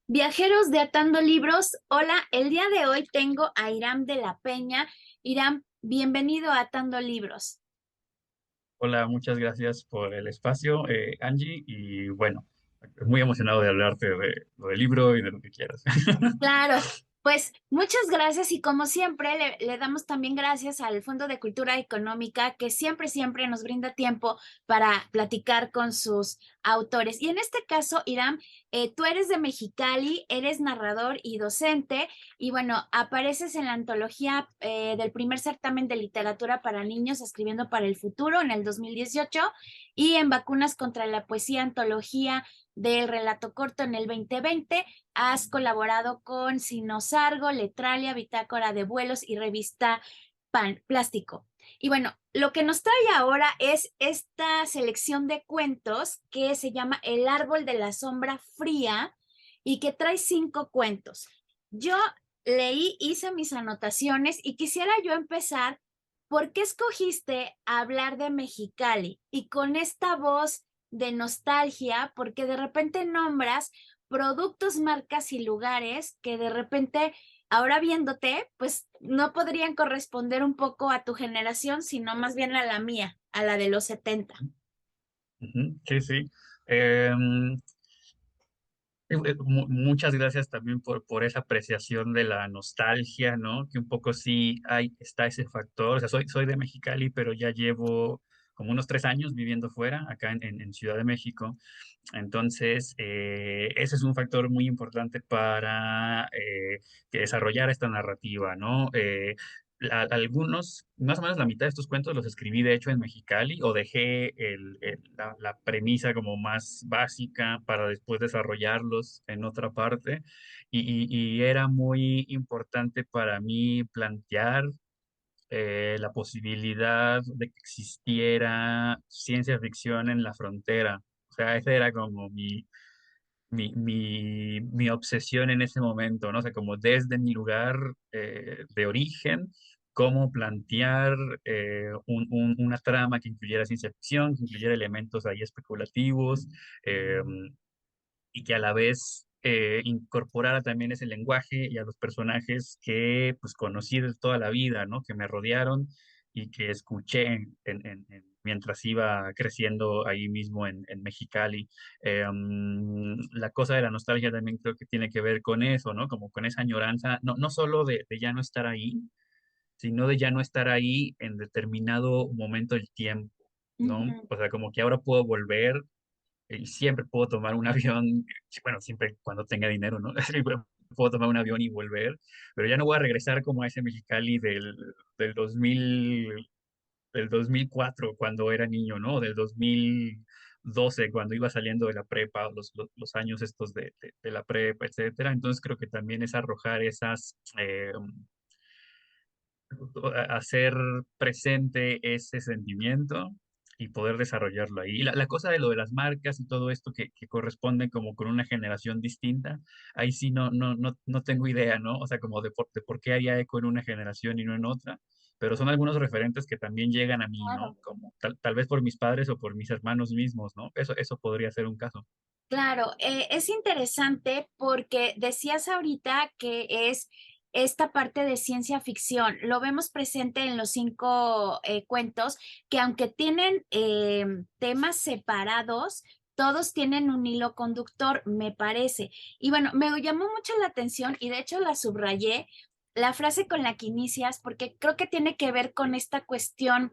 Viajeros de Atando Libros, hola, el día de hoy tengo a Iram de la Peña. Iram, bienvenido a Atando Libros. Hola, muchas gracias por el espacio, Angie, y bueno, muy emocionado de hablarte de lo del libro y de lo que quieras. Claro, pues muchas gracias y como siempre le damos también gracias al Fondo de Cultura Económica que siempre nos brinda tiempo para platicar con sus autores. Y en este caso, Iram, tú eres de Mexicali, eres narrador y docente y bueno, apareces en la antología del primer certamen de literatura para niños Escribiendo para el Futuro en el 2018 y en Vacunas contra la Poesía, antología del relato corto en el 2020. Has colaborado con Sinosargo, Letralia, Bitácora de Vuelos y revista Plástico. Y bueno, lo que nos trae ahora es esta selección de cuentos que se llama El árbol de la sombra fría y que trae 5 cuentos. Yo leí, hice mis anotaciones y quisiera yo empezar. ¿Por qué escogiste hablar de Mexicali y con esta voz de nostalgia? Porque de repente nombras productos, marcas y lugares que de repente, ahora viéndote, pues no podrían corresponder un poco a tu generación, sino más bien a la mía, a la de los 70. Ujú, sí, sí. Muchas gracias también por esa apreciación de la nostalgia, ¿no? Que un poco sí está ese factor. O sea, soy de Mexicali, pero ya llevo como unos 3 años viviendo fuera, acá en Ciudad de México. Entonces, ese es un factor muy importante para que desarrollar esta narrativa, ¿no? Algunos, más o menos la mitad de estos cuentos los escribí de hecho en Mexicali o dejé la premisa como más básica para después desarrollarlos en otra parte. Y era muy importante para mí plantear la posibilidad de que existiera ciencia ficción en la frontera. O sea, esa era como mi obsesión en ese momento, ¿no? O sea, como desde mi lugar de origen, cómo plantear una trama que incluyera ciencia ficción, que incluyera elementos ahí especulativos, y que a la vez incorporara también ese lenguaje y a los personajes que pues conocí de toda la vida, ¿no? Que me rodearon y que escuché mientras iba creciendo ahí mismo en Mexicali. La cosa de la nostalgia también creo que tiene que ver con eso, ¿no? Como con esa añoranza, no solo de ya no estar ahí, sino de ya no estar ahí en determinado momento del tiempo, ¿no? Ujú. O sea, como que ahora puedo volver y siempre puedo tomar un avión, bueno, siempre cuando tenga dinero, ¿no? Siempre puedo tomar un avión y volver, pero ya no voy a regresar como a ese Mexicali del 2000, del 2004 cuando era niño, ¿no? Del 2012 cuando iba saliendo de la prepa, los años estos de la prepa, etcétera. Entonces creo que también es arrojar hacer presente ese sentimiento y poder desarrollarlo ahí. Y la cosa de lo de las marcas y todo esto que corresponde como con una generación distinta, ahí sí no tengo idea, ¿no? O sea, como de por qué haría eco en una generación y no en otra, pero son algunos referentes que también llegan a mí, ¿no? Claro. Como tal vez por mis padres o por mis hermanos mismos, ¿no? Eso podría ser un caso. Claro, es interesante porque decías ahorita que es esta parte de ciencia ficción. Lo vemos presente en los 5 cuentos que aunque tienen temas separados, todos tienen un hilo conductor, me parece. Y bueno, me llamó mucho la atención y de hecho la subrayé, la frase con la que inicias, porque creo que tiene que ver con esta cuestión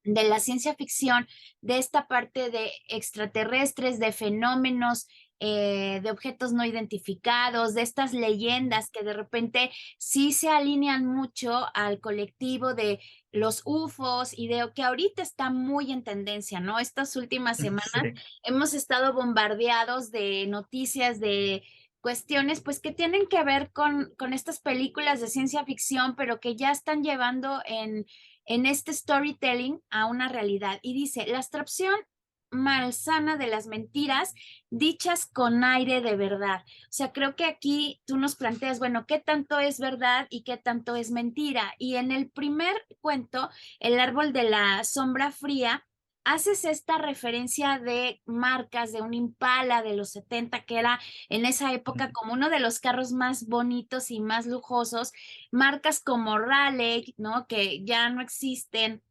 de la ciencia ficción, de esta parte de extraterrestres, de fenómenos, de objetos no identificados, de estas leyendas que de repente sí se alinean mucho al colectivo de los UFOs y de que ahorita está muy en tendencia, ¿no? Estas últimas semanas Sí. hemos estado bombardeados de noticias de cuestiones pues que tienen que ver con estas películas de ciencia ficción, pero que ya están llevando en este storytelling a una realidad. Y dice, la abstracción malsana de las mentiras dichas con aire de verdad. O sea, creo que aquí tú nos planteas, bueno, ¿qué tanto es verdad y qué tanto es mentira? Y en el primer cuento, El árbol de la sombra fría, haces esta referencia de marcas, de un Impala de los 70, que era en esa época como uno de los carros más bonitos y más lujosos, marcas como Raleigh, ¿no? Que ya no existen,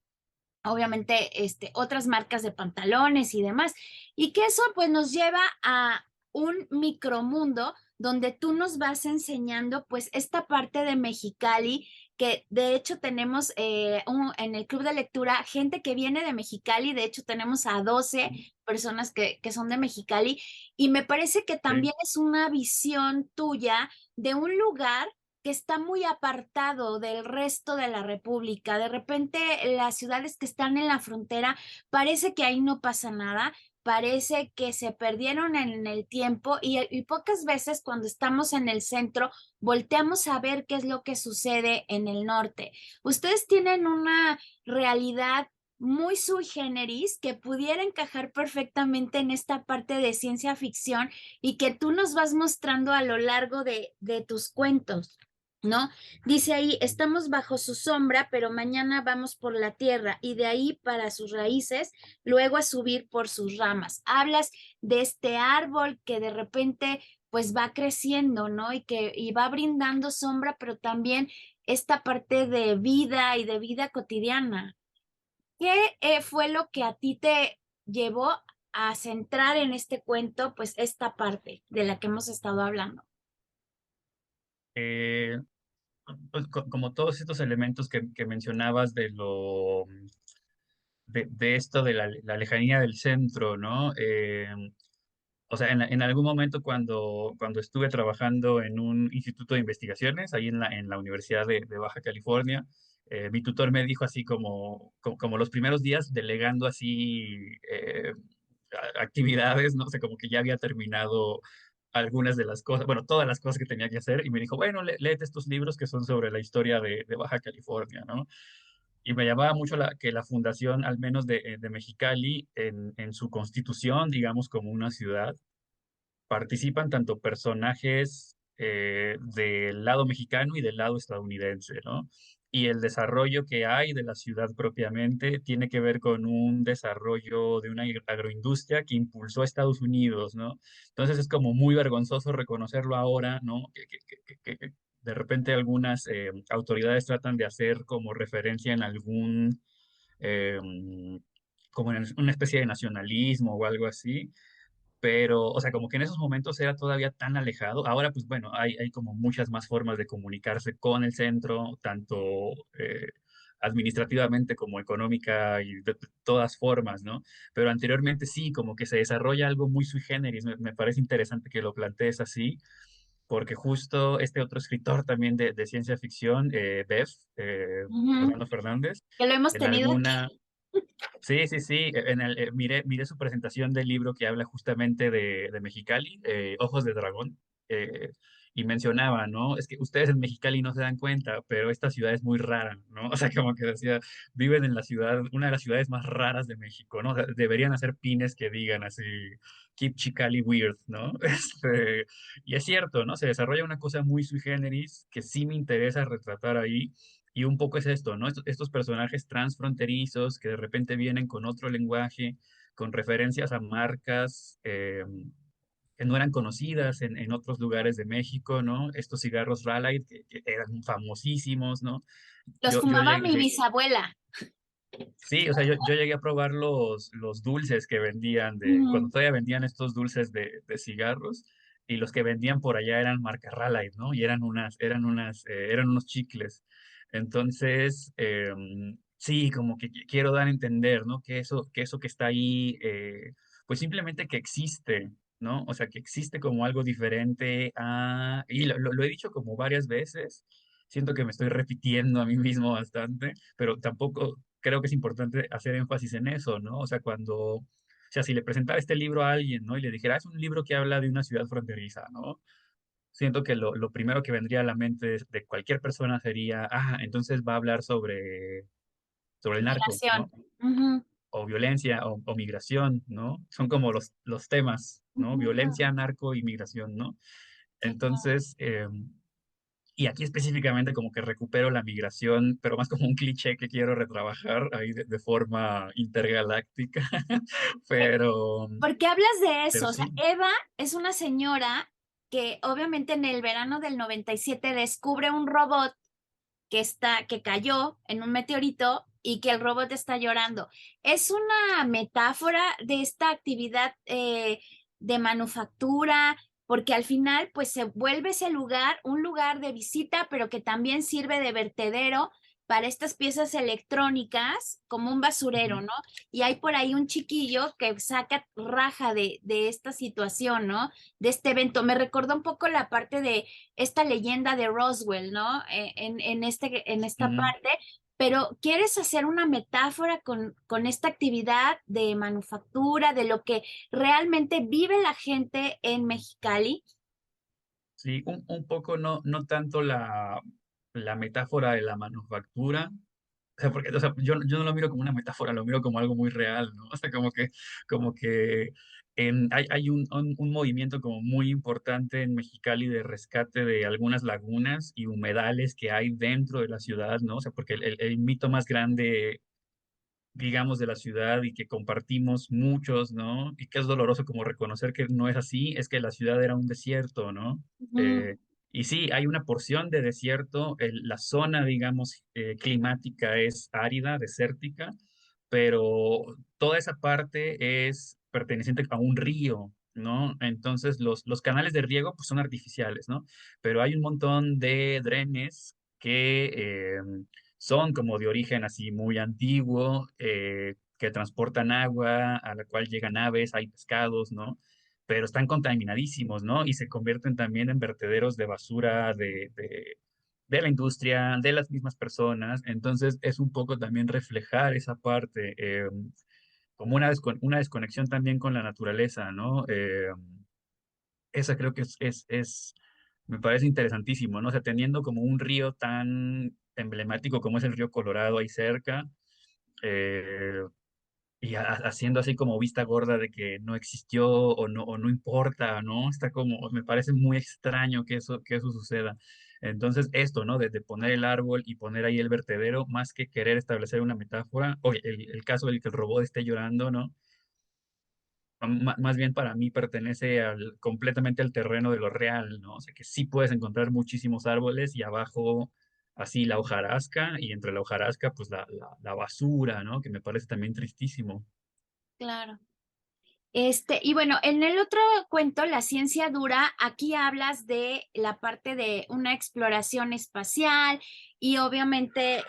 obviamente, otras marcas de pantalones y demás. Y que eso pues nos lleva a un micromundo donde tú nos vas enseñando pues esta parte de Mexicali, que de hecho tenemos en el club de lectura gente que viene de Mexicali, de hecho tenemos a 12 personas que son de Mexicali, y me parece que Sí. también es una visión tuya de un lugar que está muy apartado del resto de la República. De repente, las ciudades que están en la frontera, parece que ahí no pasa nada, parece que se perdieron en el tiempo y pocas veces cuando estamos en el centro volteamos a ver qué es lo que sucede en el norte. Ustedes tienen una realidad muy sui generis que pudiera encajar perfectamente en esta parte de ciencia ficción y que tú nos vas mostrando a lo largo de tus cuentos. ¿No? Dice ahí, estamos bajo su sombra, pero mañana vamos por la tierra y de ahí para sus raíces, luego a subir por sus ramas. Hablas de este árbol que de repente pues va creciendo, ¿no? Y va brindando sombra, pero también esta parte de vida y de vida cotidiana. ¿Qué fue lo que a ti te llevó a centrar en este cuento, pues esta parte de la que hemos estado hablando? Eh, pues, como todos estos elementos que mencionabas de esto de la lejanía del centro, ¿no? O sea, en algún momento cuando estuve trabajando en un instituto de investigaciones, ahí en la Universidad de Baja California, mi tutor me dijo así como los primeros días delegando así actividades, ¿no? O sea, como que ya había terminado algunas de las cosas, bueno, todas las cosas que tenía que hacer, y me dijo, bueno, léete estos libros que son sobre la historia de Baja California, ¿no? Y me llamaba mucho que la fundación, al menos de Mexicali, en su constitución, digamos, como una ciudad, participan tanto personajes del lado mexicano y del lado estadounidense, ¿no? Y el desarrollo que hay de la ciudad propiamente tiene que ver con un desarrollo de una agroindustria que impulsó a Estados Unidos, ¿no? Entonces es como muy vergonzoso reconocerlo ahora, ¿no? Que de repente algunas autoridades tratan de hacer como referencia en algún, eh, como en una especie de nacionalismo o algo así, pero, o sea, como que en esos momentos era todavía tan alejado. Ahora, pues bueno, hay como muchas más formas de comunicarse con el centro, tanto administrativamente como económica y de todas formas, ¿no? Pero anteriormente sí, como que se desarrolla algo muy sui generis. Me parece interesante que lo plantees así, porque justo este otro escritor también de ciencia ficción, Bev, Ujú. Fernando Fernández, Que lo hemos en tenido alguna. aquí. Sí, sí, sí. Miré su presentación del libro que habla justamente de Mexicali, Ojos de Dragón, eh, y mencionaba, ¿no? Es que ustedes en Mexicali no se dan cuenta, pero esta ciudad es muy rara, ¿no? O sea, como que decía, viven en la ciudad, una de las ciudades más raras de México, ¿no? O sea, deberían hacer pines que digan así, Keep Chicali Weird, ¿no? Y es cierto, ¿no? Se desarrolla una cosa muy sui generis que sí me interesa retratar ahí y un poco es esto, ¿no? Estos personajes transfronterizos que de repente vienen con otro lenguaje, con referencias a marcas que no eran conocidas en otros lugares de México, ¿no? Estos cigarros Raleigh que eran famosísimos, ¿no? Los Yo fumaba mi bisabuela. sí, o sea, yo llegué a probar los dulces que vendían cuando Ujú. todavía vendían estos dulces de cigarros, y los que vendían por allá eran marca Raleigh, ¿no? Y eran unos chicles. Entonces, sí, como que quiero dar a entender, ¿no? Que eso que está ahí, pues simplemente que existe, ¿no? O sea, que existe como algo diferente y lo he dicho como varias veces, siento que me estoy repitiendo a mí mismo bastante, pero tampoco creo que es importante hacer énfasis en eso, ¿no? O sea, o sea, si le presentara este libro a alguien, ¿no? Y le dijera, es un libro que habla de una ciudad fronteriza, ¿no? Siento que lo primero que vendría a la mente de cualquier persona sería, entonces va a hablar sobre el narco, Migración. ¿no? Ujú. O violencia o migración, ¿no? Son como los temas, ¿no? Ujú. Violencia, narco y migración, ¿no? Sí, claro. Entonces, Y aquí específicamente como que recupero la migración, pero más como un cliché que quiero retrabajar ahí de forma intergaláctica. Pero, ¿Por qué hablas de pero eso? O sea, sí. Eva es una señora que obviamente en el verano del 97 descubre un robot que cayó en un meteorito y que el robot está llorando. Es una metáfora de esta actividad de manufactura, porque al final pues se vuelve ese lugar un lugar de visita, pero que también sirve de vertedero para estas piezas electrónicas como un basurero, Ujú. ¿no? Y hay por ahí un chiquillo que saca raja de esta situación, ¿no? De este evento. Me recordó un poco la parte de esta leyenda de Roswell, ¿no? En esta Mm, parte, pero quieres hacer una metáfora con esta actividad de manufactura, de lo que realmente vive la gente en Mexicali. sí, un poco no tanto la metáfora de la manufactura. O sea, porque, o sea, yo no lo miro como una metáfora, lo miro como algo muy real, ¿no? O sea, como que hay un movimiento como muy importante en Mexicali de rescate de algunas lagunas y humedales que hay dentro de la ciudad, ¿no? O sea, porque el mito más grande, digamos, de la ciudad y que compartimos muchos, ¿no? Y que es doloroso como reconocer que no es así, es que la ciudad era un desierto, ¿no? Ujú, Eh, y sí, hay una porción de desierto, la zona, digamos, climática es árida, desértica, pero toda esa parte es perteneciente a un río, ¿no? Entonces los canales de riego pues, son artificiales, ¿no? Pero hay un montón de drenes que son como de origen así muy antiguo, que transportan agua, a la cual llegan aves, hay pescados, ¿no? Pero están contaminadísimos, ¿no? Y se convierten también en vertederos de basura de la industria, de las mismas personas. Entonces es un poco también reflejar esa parte, como una desconexión también con la naturaleza, ¿no? Esa creo que me parece interesantísimo, ¿no? O sea, teniendo como un río tan emblemático como es el río Colorado ahí cerca, eh, y haciendo así como vista gorda de que no existió o no importa, ¿no? Está como, me parece muy extraño que eso suceda. Entonces, esto, ¿no? De poner el árbol y poner ahí el vertedero, más que querer establecer una metáfora, o el caso del que el robot esté llorando, ¿no? Más bien para mí pertenece completamente al terreno de lo real, ¿no? O sea que sí puedes encontrar muchísimos árboles y abajo así la hojarasca y entre la hojarasca pues la basura, ¿no? Que me parece también tristísimo. claro. Y bueno, en el otro cuento, La ciencia dura, aquí hablas de la parte de una exploración espacial y obviamente,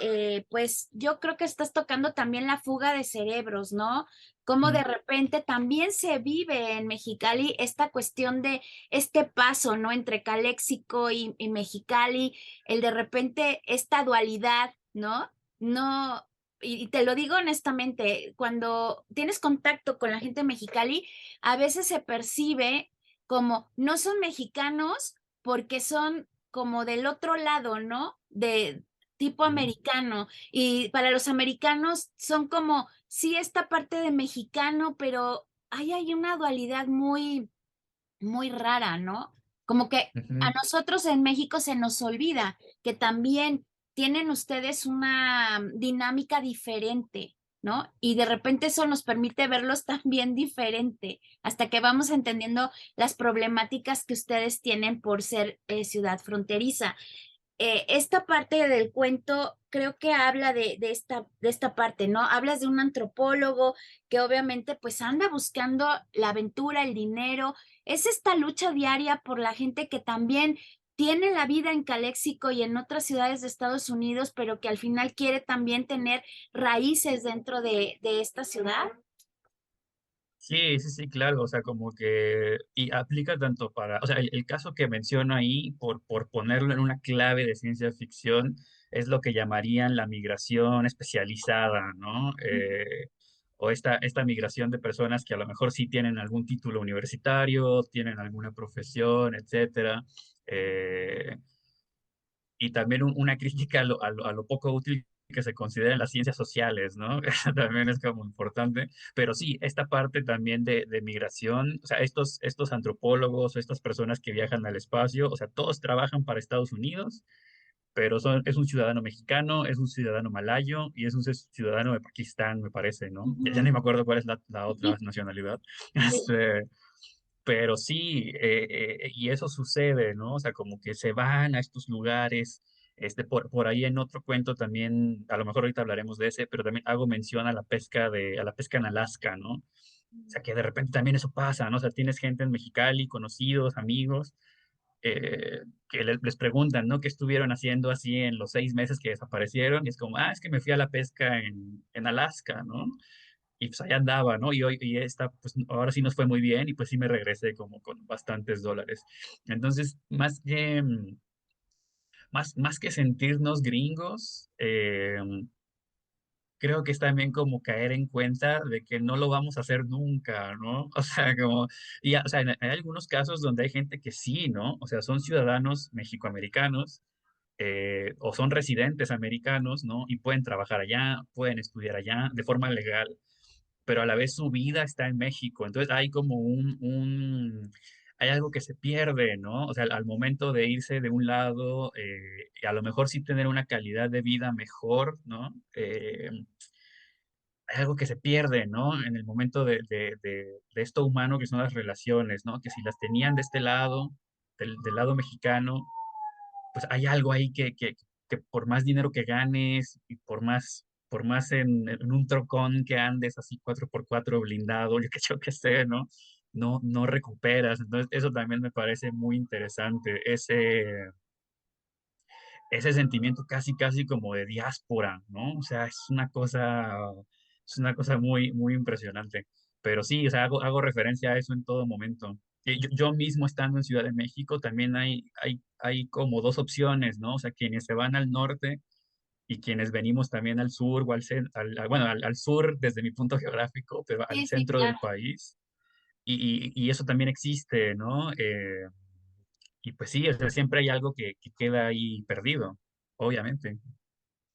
pues yo creo que estás tocando también la fuga de cerebros, ¿no? Como de Mm, repente también se vive en Mexicali esta cuestión de este paso, ¿no? Entre Caléxico y Mexicali, el de repente esta dualidad, ¿no? No, y te lo digo honestamente, cuando tienes contacto con la gente de Mexicali, a veces se percibe como no son mexicanos porque son como del otro lado, ¿no? De tipo mm, americano. Y para los americanos son como, sí, esta parte de mexicano, pero hay una dualidad muy, muy rara, ¿no? Como que a ujú. nosotros en México se nos olvida que también tienen ustedes una dinámica diferente, ¿no? Y de repente eso nos permite verlos también diferente, hasta que vamos entendiendo las problemáticas que ustedes tienen por ser ciudad fronteriza. Esta parte del cuento creo que habla de esta parte, ¿no? Hablas de un antropólogo que obviamente pues anda buscando la aventura, el dinero. Es esta lucha diaria por la gente que también tiene la vida en Caléxico y en otras ciudades de Estados Unidos, pero que al final quiere también tener raíces dentro de esta ciudad. Sí, sí, sí, claro, o sea, como que, y aplica tanto para, o sea, el caso que menciono ahí, por ponerlo en una clave de ciencia ficción, es lo que llamarían la migración especializada, ¿no? O esta migración de personas que a lo mejor sí tienen algún título universitario, tienen alguna profesión, etcétera, y también una crítica a lo poco útil que se consideren las ciencias sociales, ¿no? Eso también es como importante. Pero sí, esta parte también de migración, o sea, estos antropólogos o estas personas que viajan al espacio, o sea, todos trabajan para Estados Unidos, pero es un ciudadano mexicano, es un ciudadano malayo y es un ciudadano de Pakistán, me parece, ¿no? Ya Ujú. ni me acuerdo cuál es la otra nacionalidad. Sí, Este, pero sí, y eso sucede, ¿no? O sea, como que se van a estos lugares. Por ahí en otro cuento también, a lo mejor ahorita hablaremos de ese, pero también hago mención a a la pesca en Alaska, ¿no? O sea, que de repente también eso pasa, ¿no? O sea, tienes gente en Mexicali, conocidos, amigos, que les preguntan, ¿no? ¿Qué estuvieron haciendo así en los 6 meses que desaparecieron? Y es como, es que me fui a la pesca en Alaska, ¿no? Y pues allá andaba, ¿no? Y esta, pues ahora sí nos fue muy bien y pues sí me regresé como con bastantes dólares. Entonces, más que sentirnos gringos, creo que es también como caer en cuenta de que no lo vamos a hacer nunca, ¿no? O sea, o sea, hay algunos casos donde hay gente que sí, ¿no? O sea, son ciudadanos mexicoamericanos o son residentes americanos, ¿no? Y pueden trabajar allá, pueden estudiar allá de forma legal, pero a la vez su vida está en México. Entonces hay como hay algo que se pierde, ¿no? O sea, al momento de irse de un lado, a lo mejor sí tener una calidad de vida mejor, ¿no? Hay algo que se pierde, ¿no? En el momento de esto humano que son las relaciones, ¿no? Que si las tenían de este lado, del lado mexicano, pues hay algo ahí que por más dinero que ganes y por más en un trocón que andes así 4x4 blindado, yo qué sé, ¿no? No recuperas. Entonces, eso también me parece muy interesante, ese sentimiento casi, casi como de diáspora, ¿no? O sea, es una cosa muy, muy impresionante. Pero sí, o sea, hago referencia a eso en todo momento. Y yo mismo estando en Ciudad de México, también hay como dos opciones, ¿no? O sea, quienes se van al norte y quienes venimos también al sur o bueno, al sur desde mi punto geográfico, pero al sí, sí, centro del claro. país. Y eso también existe, ¿no? Y pues sí, o sea, siempre hay algo que queda ahí perdido, obviamente.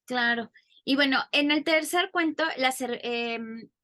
Claro. Y bueno, en el tercer cuento, la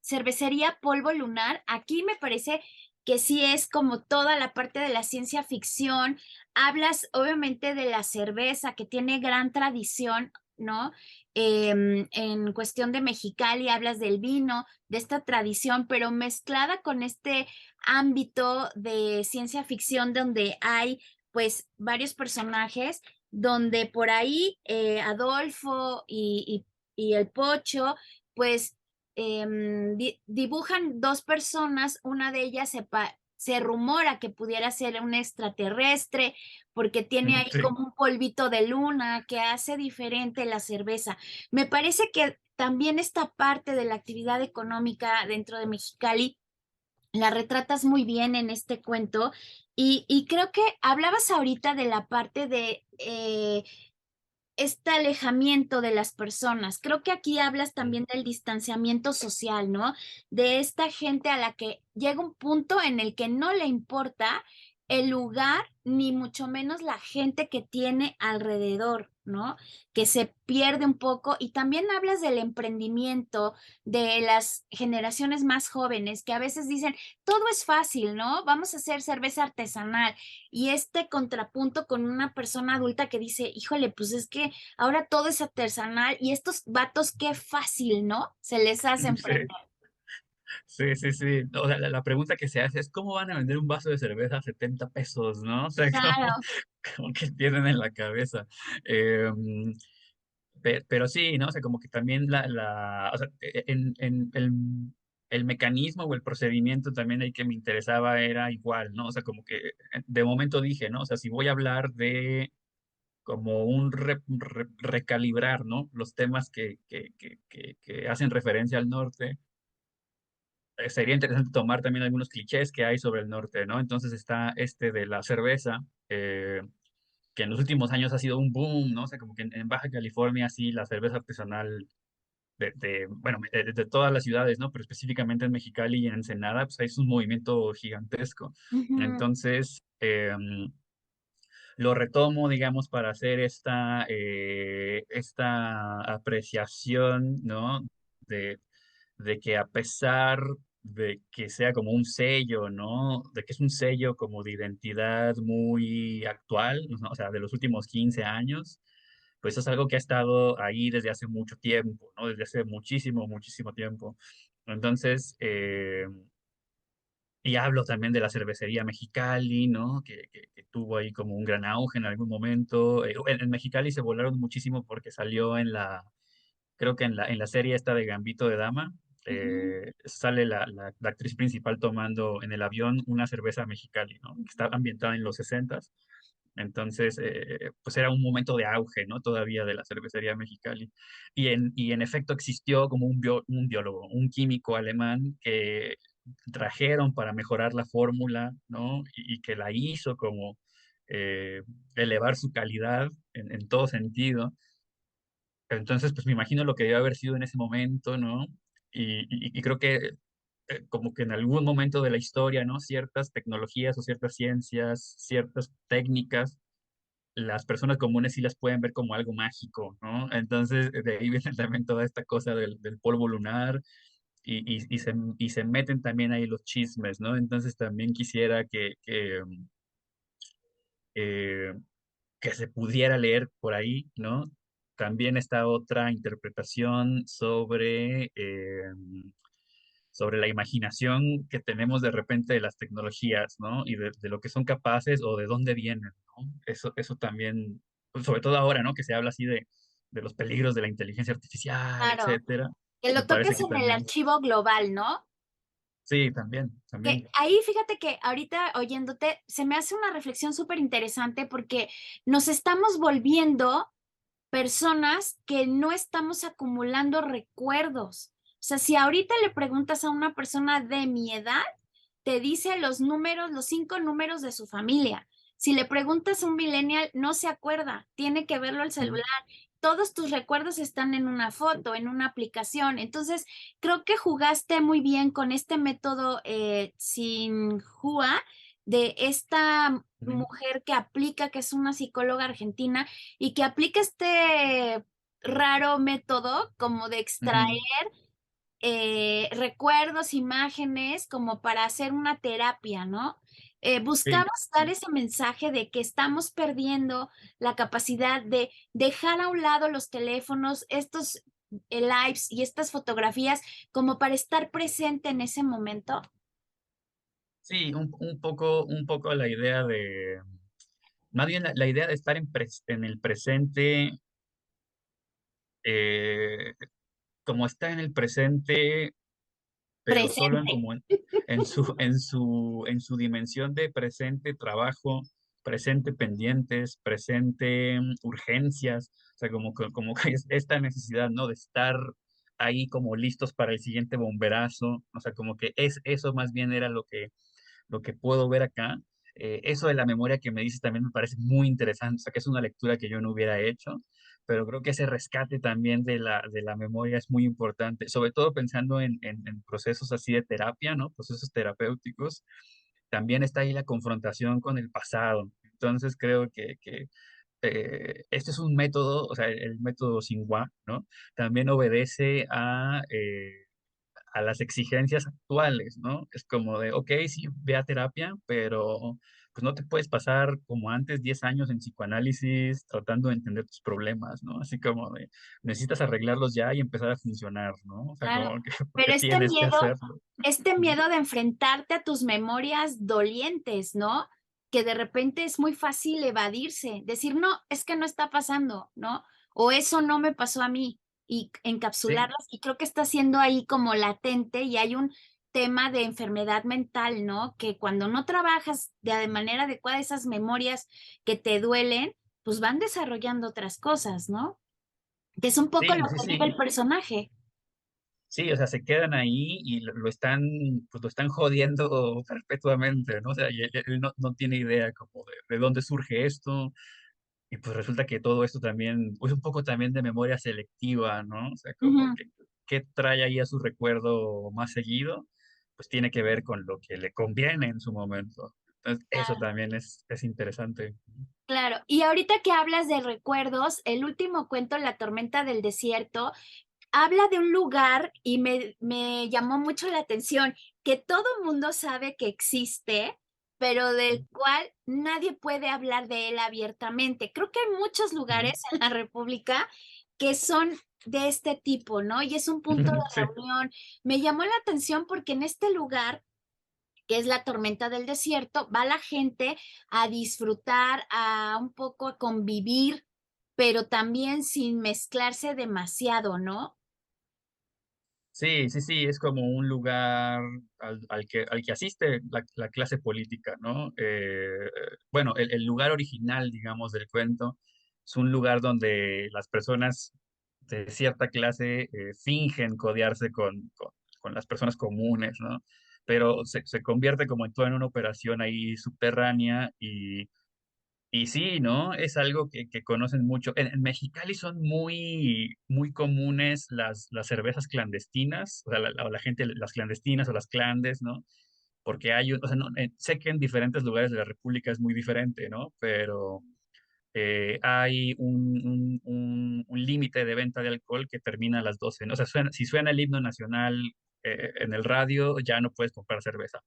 cervecería Polvo Lunar, aquí me parece que sí es como toda la parte de la ciencia ficción. Hablas obviamente de la cerveza que tiene gran tradición, ¿no? En cuestión de Mexicali, hablas del vino, de esta tradición, pero mezclada con este ámbito de ciencia ficción donde hay pues varios personajes donde por ahí Adolfo y el Pocho, pues dibujan dos personas, una de ellas se rumora que pudiera ser un extraterrestre, porque tiene ahí Sí. como un polvito de luna que hace diferente la cerveza. Me parece que también esta parte de la actividad económica dentro de Mexicali la retratas muy bien en este cuento y creo que hablabas ahorita de la parte de este alejamiento de las personas. Creo que aquí hablas también del distanciamiento social, ¿no? De esta gente a la que llega un punto en el que no le importa el lugar, ni mucho menos la gente que tiene alrededor, ¿no? Que se pierde un poco. Y también hablas del emprendimiento de las generaciones más jóvenes, que a veces dicen, todo es fácil, ¿no? Vamos a hacer cerveza artesanal. Y este contrapunto con una persona adulta que dice, híjole, pues es que ahora todo es artesanal y estos vatos, qué fácil, ¿no? Se les hace emprender. Sí, sí, sí, sí. O sea, la pregunta que se hace es, ¿cómo van a vender un vaso de cerveza a 70 pesos, no? O sea, ¿cómo, Claro. cómo que tienen en la cabeza? Eh, pero sí, ¿no? O sea, como que también o sea, en el mecanismo o el procedimiento también el que me interesaba era igual, ¿no? O sea, como que de momento dije, ¿no? O sea, si voy a hablar de como un recalibrar, ¿no? Los temas que hacen referencia al norte, sería interesante tomar también algunos clichés que hay sobre el norte, ¿no? Entonces está este de la cerveza, que en los últimos años ha sido un boom, ¿no? O sea, como que en Baja California sí, la cerveza artesanal bueno, de todas las ciudades, ¿no? Pero específicamente en Mexicali y en Ensenada, pues hay un movimiento gigantesco. Ujú. Entonces, lo retomo, digamos, para hacer esta apreciación, ¿no? De, de que a pesar de que sea como un sello, ¿no? De que es un sello como de identidad muy actual, ¿no? O sea, de los últimos 15 años, pues es algo que ha estado ahí desde hace mucho tiempo, ¿no? Desde hace muchísimo, muchísimo tiempo. Entonces, y hablo también de la cervecería Mexicali, ¿no? Que tuvo ahí como un gran auge en algún momento. En Mexicali se volaron muchísimo porque salió creo que en la serie esta de Gambito de Dama, Ujú. sale la actriz principal tomando en el avión una cerveza Mexicali, ¿no? Que está ambientada en los 60. Entonces, pues era un momento de auge, ¿no? Todavía de la cervecería Mexicali. Y en efecto existió como un biólogo, un químico alemán que trajeron para mejorar la fórmula, ¿no? Y que la hizo como eh, elevar su calidad en todo sentido. Entonces, pues me imagino lo que debe haber sido en ese momento, ¿no? Y creo que como que en algún momento de la historia, ¿no? Ciertas tecnologías o ciertas ciencias, ciertas técnicas, las personas comunes sí las pueden ver como algo mágico, ¿no? Entonces, de ahí viene también toda esta cosa del polvo lunar y se meten también ahí los chismes, ¿no? Entonces, también quisiera eh, que se pudiera leer por ahí, ¿no? También está otra interpretación sobre la imaginación que tenemos de repente de las tecnologías, ¿no? Y de lo que son capaces o de dónde vienen, ¿no? Eso también, pues, sobre todo ahora, ¿no? Que se habla así de los peligros de la inteligencia artificial, Claro, etcétera. que Me lo parece toques que en el también, archivo global, ¿no? sí, también, Que también. ahí fíjate que ahorita oyéndote se me hace una reflexión súper interesante porque nos estamos volviendo personas que no estamos acumulando recuerdos. O sea, si ahorita le preguntas a una persona de mi edad, te dice los números, los 5 números de su familia. Si le preguntas a un millennial, no se acuerda, tiene que verlo al Mm. celular. Todos tus recuerdos están en una foto, en una aplicación. Entonces, creo que jugaste muy bien con este método sin JUA de esta Mm. mujer que aplica, que es una psicóloga argentina y que aplica este raro método como de extraer Ujú. recuerdos, imágenes, como para hacer una terapia, ¿no? Sí, Buscamos dar sí. ese mensaje de que estamos perdiendo la capacidad de dejar a un lado los teléfonos, estos lives y estas fotografías como para estar presente en ese momento. Sí, un poco la idea más bien la idea de estar en el presente, eh, como está en el presente, pero solo en Presente. como en su dimensión de presente trabajo, presente pendientes, presente urgencias, o sea, como que es esta necesidad, ¿no? De estar ahí como listos para el siguiente bomberazo, o sea, como que eso más bien era lo que puedo ver acá. Eso de la memoria que me dices también me parece muy interesante, o sea, que es una lectura que yo no hubiera hecho, pero creo que ese rescate también de la memoria es muy importante, sobre todo pensando en procesos así de terapia, ¿no? Procesos terapéuticos. También está ahí la confrontación con el pasado. Entonces creo que este es un método, o sea, el método Xinhua, ¿no? También obedece a las exigencias actuales, ¿no? Es como de, ok, sí, ve a terapia, pero pues no te puedes pasar como antes 10 años en psicoanálisis tratando de entender tus problemas, ¿no? Así como de, necesitas arreglarlos ya y empezar a funcionar, ¿no? O sea, Claro. como que, porque Pero tienes que hacerlo. este Ujú. miedo de enfrentarte a tus memorias dolientes, ¿no? Que de repente es muy fácil evadirse, decir, no, es que no está pasando, ¿no? O eso no me pasó a mí y Sí, encapsularlas. Y creo que está siendo ahí como latente y hay un tema de enfermedad mental, ¿no? Que cuando no trabajas de manera adecuada esas memorias que te duelen, pues van desarrollando otras cosas, ¿no? Que es un poco lo sí, sí, que vive el sí. personaje. Sí, o sea, se quedan ahí y pues lo están jodiendo perpetuamente, ¿no? O sea, y él no tiene idea como de dónde surge esto. Y pues resulta que todo esto también, pues un poco también de memoria selectiva, ¿no? O sea, como Ujú. que trae ahí a su recuerdo más seguido, pues tiene que ver con lo que le conviene en su momento. Entonces, eso también es interesante. Claro, y ahorita que hablas de recuerdos, el último cuento, La tormenta del desierto, habla de un lugar y me llamó mucho la atención, que todo mundo sabe que existe, pero del cual nadie puede hablar de él abiertamente. Creo que hay muchos Ujú. lugares en la República que son de este tipo, ¿no? Y es un punto de Sí, reunión. Me llamó la atención porque en este lugar que es la tormenta del desierto, va la gente a disfrutar, a un poco a convivir, pero también sin mezclarse demasiado, ¿no? sí, sí, sí, es como un lugar al que asiste la clase política, ¿no? Bueno, el lugar original, digamos, del cuento es un lugar donde las personas de cierta clase fingen codearse con las personas comunes, ¿no? Pero se convierte como en toda en una operación ahí subterránea y sí, ¿no? Es algo que conocen mucho. En Mexicali son muy comunes las cervezas clandestinas, o sea, la gente, las clandestinas o las clandes, ¿no? Porque hay, o sea, sé que en diferentes lugares de la República es muy diferente, ¿no? Pero hay un límite de venta de alcohol que termina a las 12, ¿no? O sea, si suena el himno nacional en el radio, ya no puedes comprar cerveza.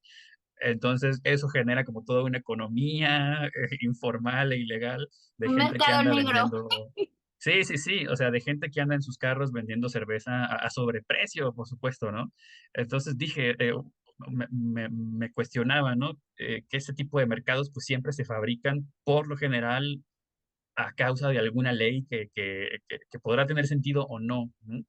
Entonces, eso genera como toda una economía informal e ilegal de Un gente que mercado anda negro. vendiendo. Sí, sí, sí, o sea, de gente que anda en sus carros vendiendo cerveza a sobreprecio, por supuesto, ¿no? Entonces dije, me cuestionaba, ¿no? Que ese tipo de mercados pues siempre se fabrican por lo general a causa de alguna ley que podrá tener sentido o no. ¿No?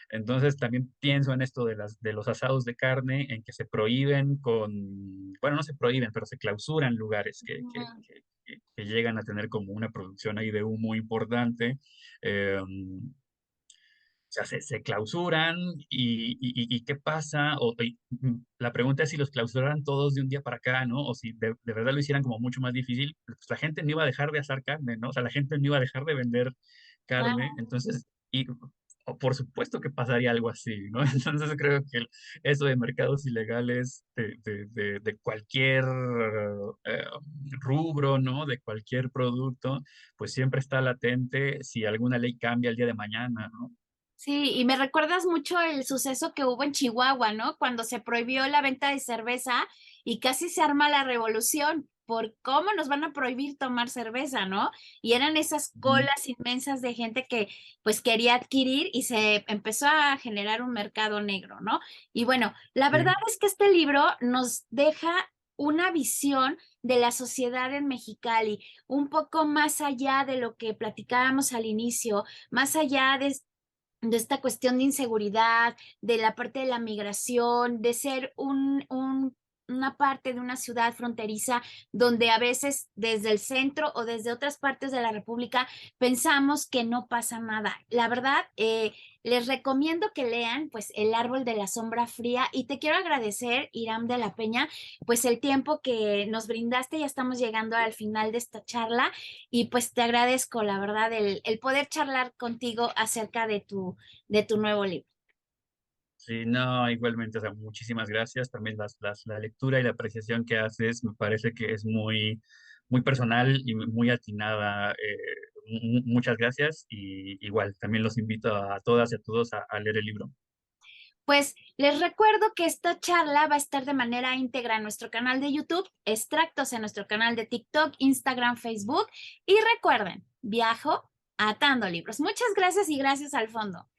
Entonces también pienso en esto de los asados de carne, en que se prohíben bueno, no se prohíben, pero se clausuran lugares que llegan a tener como una producción ahí de humo importante. O sea, se clausuran y ¿qué pasa? La pregunta es si los clausuraran todos de un día para acá, ¿no? O si de verdad lo hicieran como mucho más difícil, pues la gente no iba a dejar de asar carne, ¿no? O sea, la gente no iba a dejar de vender carne, Claro. entonces, por supuesto que pasaría algo así, ¿no? Entonces creo que eso de mercados ilegales de cualquier eh, rubro, ¿no? De cualquier producto, pues siempre está latente si alguna ley cambia el día de mañana, ¿no? Sí, y me recuerdas mucho el suceso que hubo en Chihuahua, ¿no? Cuando se prohibió la venta de cerveza y casi se arma la revolución por cómo nos van a prohibir tomar cerveza, ¿no? Y eran esas Ujú. colas inmensas de gente que pues quería adquirir y se empezó a generar un mercado negro, ¿no? Y bueno, la verdad Sí. es que este libro nos deja una visión de la sociedad en Mexicali, un poco más allá de lo que platicábamos al inicio, más allá de esta cuestión de inseguridad, de la parte de la migración, de ser una parte de una ciudad fronteriza donde a veces desde el centro o desde otras partes de la República pensamos que no pasa nada. La verdad, les recomiendo que lean pues El árbol de la sombra fría y te quiero agradecer, Iram de la Peña, pues el tiempo que nos brindaste. Ya estamos llegando al final de esta charla y pues te agradezco, la verdad, el poder charlar contigo acerca de tu nuevo libro. Sí, no, igualmente, o sea, muchísimas gracias. También la lectura y la apreciación que haces me parece que es muy personal y muy atinada. Muchas gracias y igual, también los invito a todas y a todos a leer el libro. Pues les recuerdo que esta charla va a estar de manera íntegra en nuestro canal de YouTube, extractos en nuestro canal de TikTok, Instagram, Facebook y recuerden, viajo atando libros. Muchas gracias y gracias al fondo.